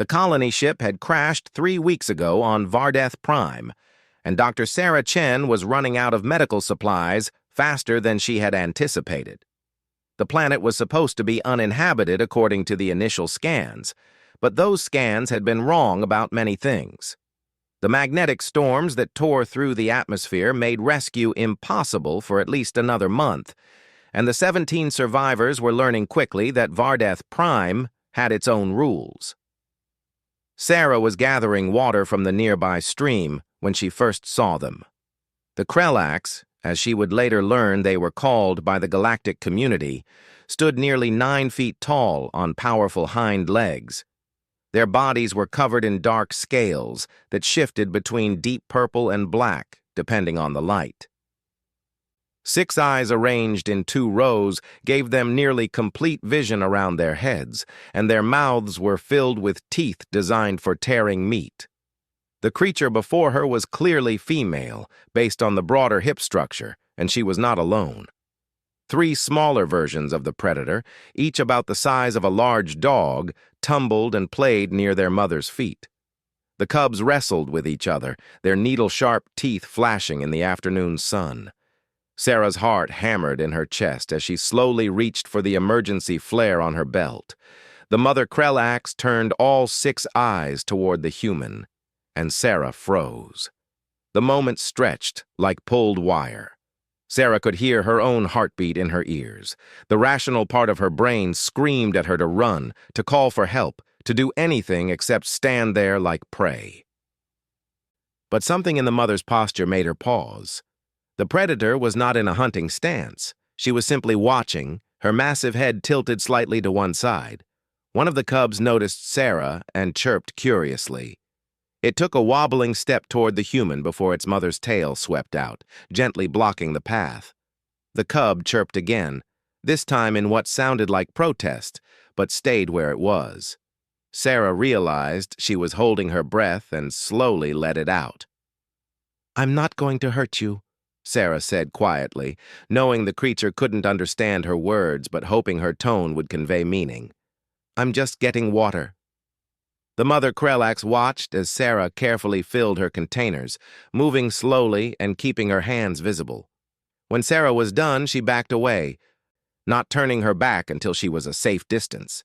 The colony ship had crashed 3 weeks ago on Vardeth Prime, and Dr. Sarah Chen was running out of medical supplies faster than she had anticipated. The planet was supposed to be uninhabited according to the initial scans, but those scans had been wrong about many things. The magnetic storms that tore through the atmosphere made rescue impossible for at least another month, and the 17 survivors were learning quickly that Vardeth Prime had its own rules. Sarah was gathering water from the nearby stream when she first saw them. The Krelax, as she would later learn they were called by the galactic community, stood nearly 9 feet tall on powerful hind legs. Their bodies were covered in dark scales that shifted between deep purple and black, depending on the light. 6 eyes arranged in 2 rows gave them nearly complete vision around their heads, and their mouths were filled with teeth designed for tearing meat. The creature before her was clearly female, based on the broader hip structure, and she was not alone. 3 smaller versions of the predator, each about the size of a large dog, tumbled and played near their mother's feet. The cubs wrestled with each other, their needle-sharp teeth flashing in the afternoon sun. Sarah's heart hammered in her chest as she slowly reached for the emergency flare on her belt. The mother Krelax turned all 6 eyes toward the human, and Sarah froze. The moment stretched like pulled wire. Sarah could hear her own heartbeat in her ears. The rational part of her brain screamed at her to run, to call for help, to do anything except stand there like prey. But something in the mother's posture made her pause. The predator was not in a hunting stance. She was simply watching, her massive head tilted slightly to one side. One of the cubs noticed Sarah and chirped curiously. It took a wobbling step toward the human before its mother's tail swept out, gently blocking the path. The cub chirped again, this time in what sounded like protest, but stayed where it was. Sarah realized she was holding her breath and slowly let it out. "I'm not going to hurt you," Sarah said quietly, knowing the creature couldn't understand her words but hoping her tone would convey meaning. "I'm just getting water." The mother Krelax watched as Sarah carefully filled her containers, moving slowly and keeping her hands visible. When Sarah was done, she backed away, not turning her back until she was a safe distance.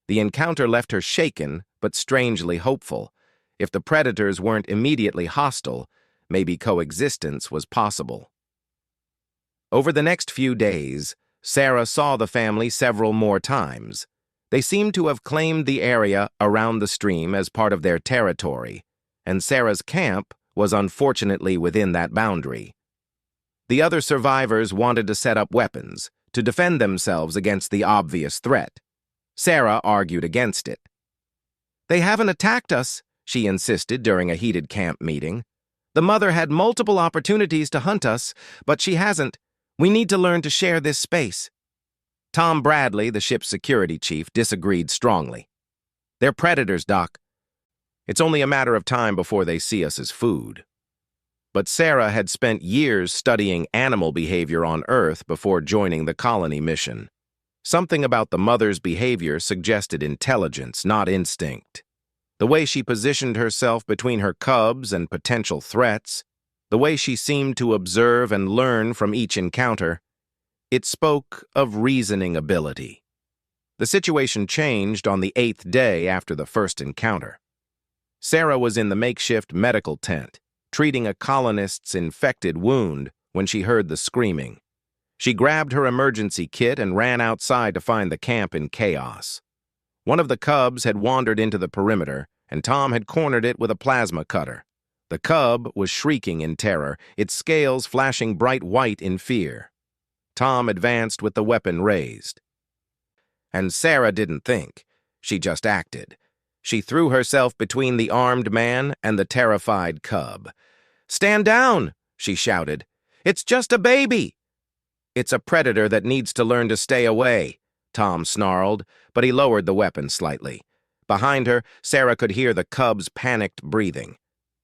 The encounter left her shaken, but strangely hopeful. If the predators weren't immediately hostile, maybe coexistence was possible. Over the next few days, Sarah saw the family several more times. They seemed to have claimed the area around the stream as part of their territory, and Sarah's camp was unfortunately within that boundary. The other survivors wanted to set up weapons to defend themselves against the obvious threat. Sarah argued against it. "They haven't attacked us," she insisted during a heated camp meeting. "The mother had multiple opportunities to hunt us, but she hasn't. We need to learn to share this space." Tom Bradley, the ship's security chief, disagreed strongly. "They're predators, Doc. It's only a matter of time before they see us as food." But Sarah had spent years studying animal behavior on Earth before joining the colony mission. Something about the mother's behavior suggested intelligence, not instinct. The way she positioned herself between her cubs and potential threats, the way she seemed to observe and learn from each encounter, it spoke of reasoning ability. The situation changed on the 8th day after the first encounter. Sarah was in the makeshift medical tent, treating a colonist's infected wound when she heard the screaming. She grabbed her emergency kit and ran outside to find the camp in chaos. One of the cubs had wandered into the perimeter, and Tom had cornered it with a plasma cutter. The cub was shrieking in terror, its scales flashing bright white in fear. Tom advanced with the weapon raised. And Sarah didn't think. She just acted. She threw herself between the armed man and the terrified cub. "Stand down!" she shouted. "It's just a baby!" "It's a predator that needs to learn to stay away," Tom snarled, but he lowered the weapon slightly. Behind her, Sarah could hear the cub's panicked breathing.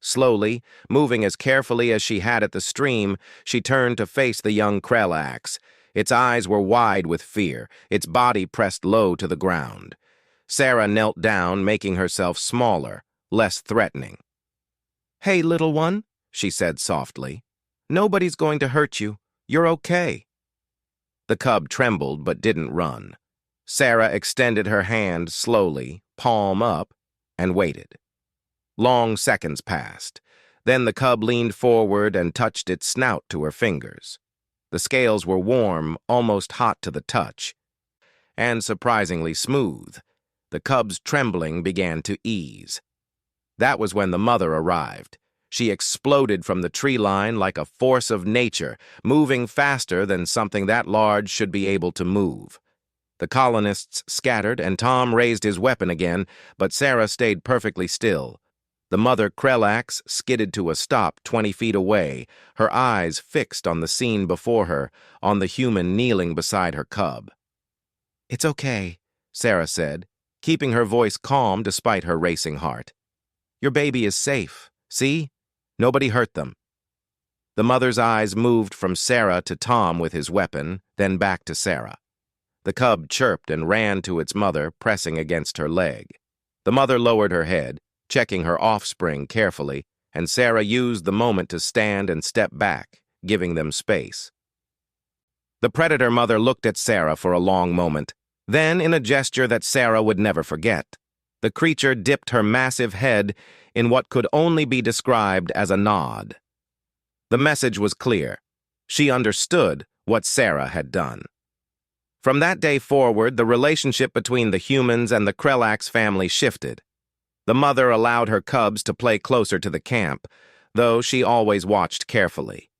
Slowly, moving as carefully as she had at the stream, she turned to face the young Krelax. Its eyes were wide with fear, its body pressed low to the ground. Sarah knelt down, making herself smaller, less threatening. "Hey, little one," she said softly. "Nobody's going to hurt you. You're okay." The cub trembled but didn't run. Sarah extended her hand slowly, palm up, and waited. Long seconds passed. Then the cub leaned forward and touched its snout to her fingers. The scales were warm, almost hot to the touch, and surprisingly smooth. The cub's trembling began to ease. That was when the mother arrived. She exploded from the tree line like a force of nature, moving faster than something that large should be able to move. The colonists scattered, and Tom raised his weapon again, but Sarah stayed perfectly still. The mother Krellax skidded to a stop 20 feet away, her eyes fixed on the scene before her, on the human kneeling beside her cub. "It's okay," Sarah said, keeping her voice calm despite her racing heart. "Your baby is safe. See? Nobody hurt them." The mother's eyes moved from Sarah to Tom with his weapon, then back to Sarah. The cub chirped and ran to its mother, pressing against her leg. The mother lowered her head, checking her offspring carefully, and Sarah used the moment to stand and step back, giving them space. The predator mother looked at Sarah for a long moment. Then, in a gesture that Sarah would never forget, the creature dipped her massive head in what could only be described as a nod. The message was clear. She understood what Sarah had done. From that day forward, the relationship between the humans and the Krellax family shifted. The mother allowed her cubs to play closer to the camp, though she always watched carefully.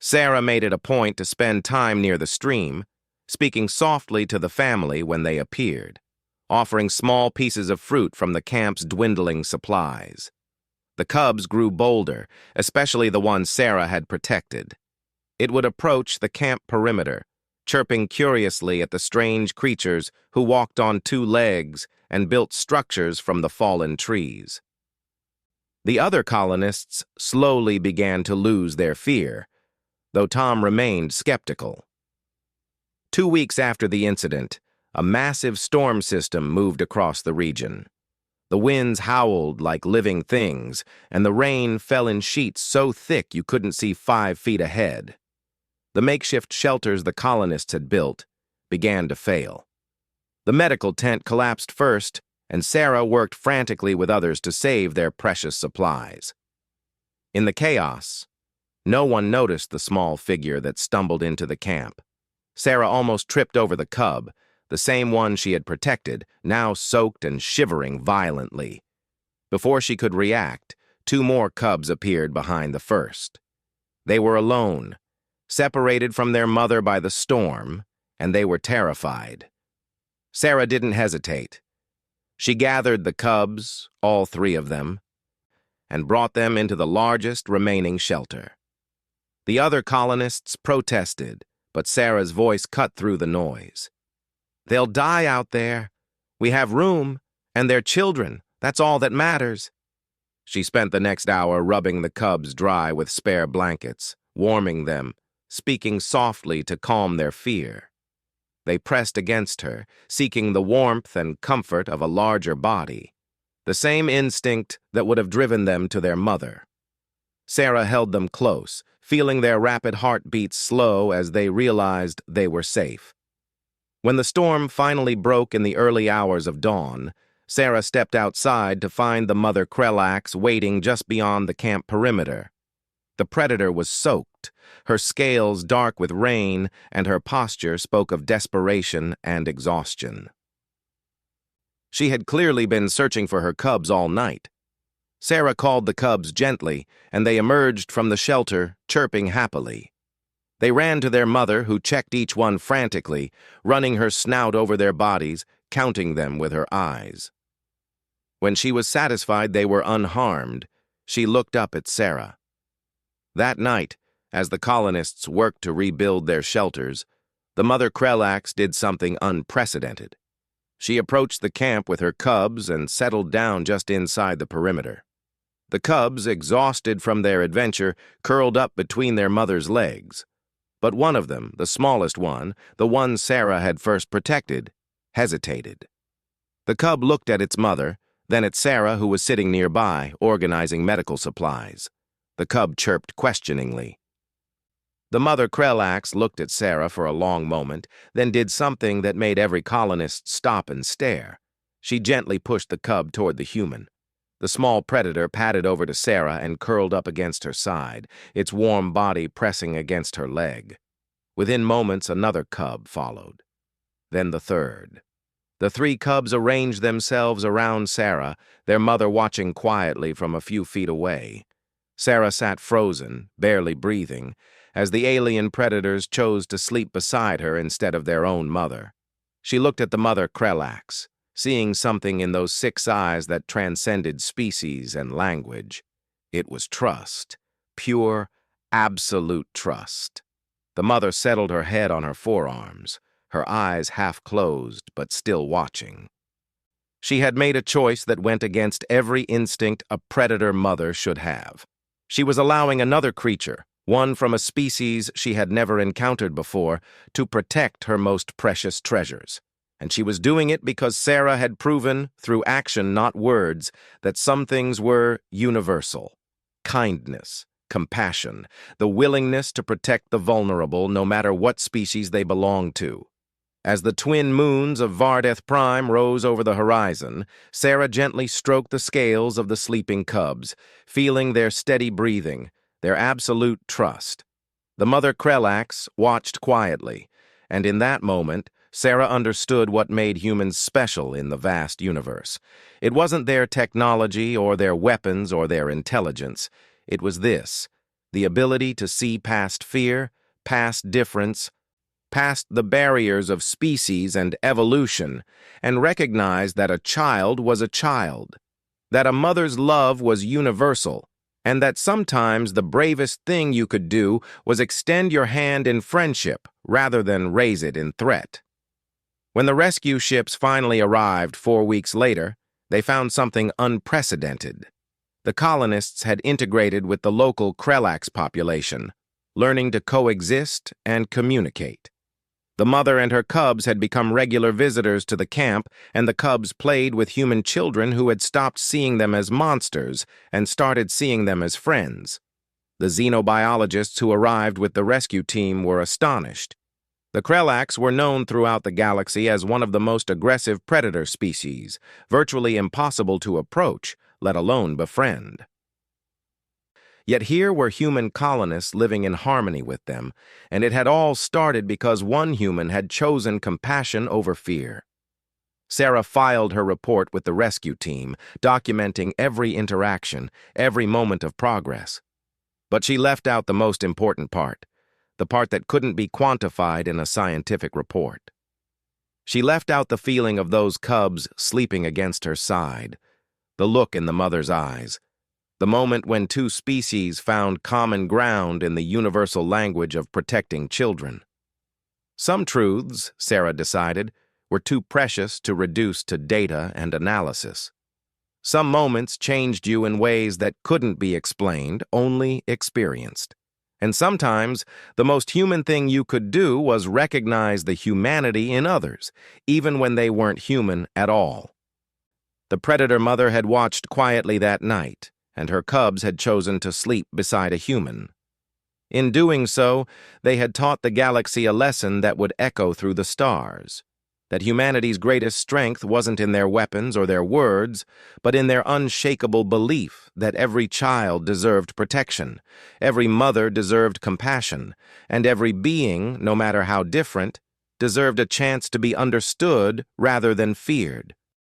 Sarah made it a point to spend time near the stream, speaking softly to the family when they appeared, offering small pieces of fruit from the camp's dwindling supplies. The cubs grew bolder, especially the ones Sarah had protected. It would approach the camp perimeter, chirping curiously at the strange creatures who walked on two legs and built structures from the fallen trees. The other colonists slowly began to lose their fear, though Tom remained skeptical. 2 weeks after the incident, a massive storm system moved across the region. The winds howled like living things, and the rain fell in sheets so thick you couldn't see 5 feet ahead. The makeshift shelters the colonists had built began to fail. The medical tent collapsed first, and Sarah worked frantically with others to save their precious supplies. In the chaos, no one noticed the small figure that stumbled into the camp. Sarah almost tripped over the cub, the same one she had protected, now soaked and shivering violently. Before she could react, 2 more cubs appeared behind the first. They were alone, separated from their mother by the storm, and they were terrified. Sarah didn't hesitate. She gathered the cubs, all 3 of them, and brought them into the largest remaining shelter. The other colonists protested, but Sarah's voice cut through the noise. "They'll die out there. We have room, and they're children. That's all that matters." She spent the next hour rubbing the cubs dry with spare blankets, warming them, speaking softly to calm their fear. They pressed against her, seeking the warmth and comfort of a larger body, the same instinct that would have driven them to their mother. Sarah held them close, feeling their rapid heartbeats slow as they realized they were safe. When the storm finally broke in the early hours of dawn, Sarah stepped outside to find the mother Krellax waiting just beyond the camp perimeter. The predator was soaked, her scales dark with rain, and her posture spoke of desperation and exhaustion. She had clearly been searching for her cubs all night. Sarah called the cubs gently, and they emerged from the shelter, chirping happily. They ran to their mother, who checked each one frantically, running her snout over their bodies, counting them with her eyes. When she was satisfied they were unharmed, she looked up at Sarah. That night, as the colonists worked to rebuild their shelters, the mother Krellax did something unprecedented. She approached the camp with her cubs and settled down just inside the perimeter. The cubs, exhausted from their adventure, curled up between their mother's legs. But one of them, the smallest one, the one Sarah had first protected, hesitated. The cub looked at its mother, then at Sarah, who was sitting nearby, organizing medical supplies. The cub chirped questioningly. The mother Krellax looked at Sarah for a long moment, then did something that made every colonist stop and stare. She gently pushed the cub toward the human. The small predator padded over to Sarah and curled up against her side, its warm body pressing against her leg. Within moments, another cub followed. Then the third. The three cubs arranged themselves around Sarah, their mother watching quietly from a few feet away. Sarah sat frozen, barely breathing, as the alien predators chose to sleep beside her instead of their own mother. She looked at the mother Krellax, seeing something in those 6 eyes that transcended species and language. It was trust, pure, absolute trust. The mother settled her head on her forearms, her eyes half closed but still watching. She had made a choice that went against every instinct a predator mother should have. She was allowing another creature, one from a species she had never encountered before, to protect her most precious treasures. And she was doing it because Sarah had proven, through action not words, that some things were universal. Kindness, compassion, the willingness to protect the vulnerable no matter what species they belonged to. As the twin moons of Vardeth Prime rose over the horizon, Sarah gently stroked the scales of the sleeping cubs, feeling their steady breathing, their absolute trust. The mother Krellax watched quietly, and in that moment, Sarah understood what made humans special in the vast universe. It wasn't their technology or their weapons or their intelligence. It was this, the ability to see past fear, past difference, past the barriers of species and evolution, and recognize that a child was a child, that a mother's love was universal, and that sometimes the bravest thing you could do was extend your hand in friendship rather than raise it in threat. When the rescue ships finally arrived 4 weeks later, they found something unprecedented. The colonists had integrated with the local Krellax population, learning to coexist and communicate. The mother and her cubs had become regular visitors to the camp, and the cubs played with human children who had stopped seeing them as monsters and started seeing them as friends. The xenobiologists who arrived with the rescue team were astonished. The Krellax were known throughout the galaxy as one of the most aggressive predator species, virtually impossible to approach, let alone befriend. Yet here were human colonists living in harmony with them, and it had all started because one human had chosen compassion over fear. Sarah filed her report with the rescue team, documenting every interaction, every moment of progress. But she left out the most important part, the part that couldn't be quantified in a scientific report. She left out the feeling of those cubs sleeping against her side, the look in the mother's eyes, the moment when 2 species found common ground in the universal language of protecting children. Some truths, Sarah decided, were too precious to reduce to data and analysis. Some moments changed you in ways that couldn't be explained, only experienced. And sometimes, the most human thing you could do was recognize the humanity in others, even when they weren't human at all. The predator mother had watched quietly that night, and her cubs had chosen to sleep beside a human. In doing so, they had taught the galaxy a lesson that would echo through the stars, that humanity's greatest strength wasn't in their weapons or their words, but in their unshakable belief that every child deserved protection, every mother deserved compassion, and every being, no matter how different, deserved a chance to be understood rather than feared.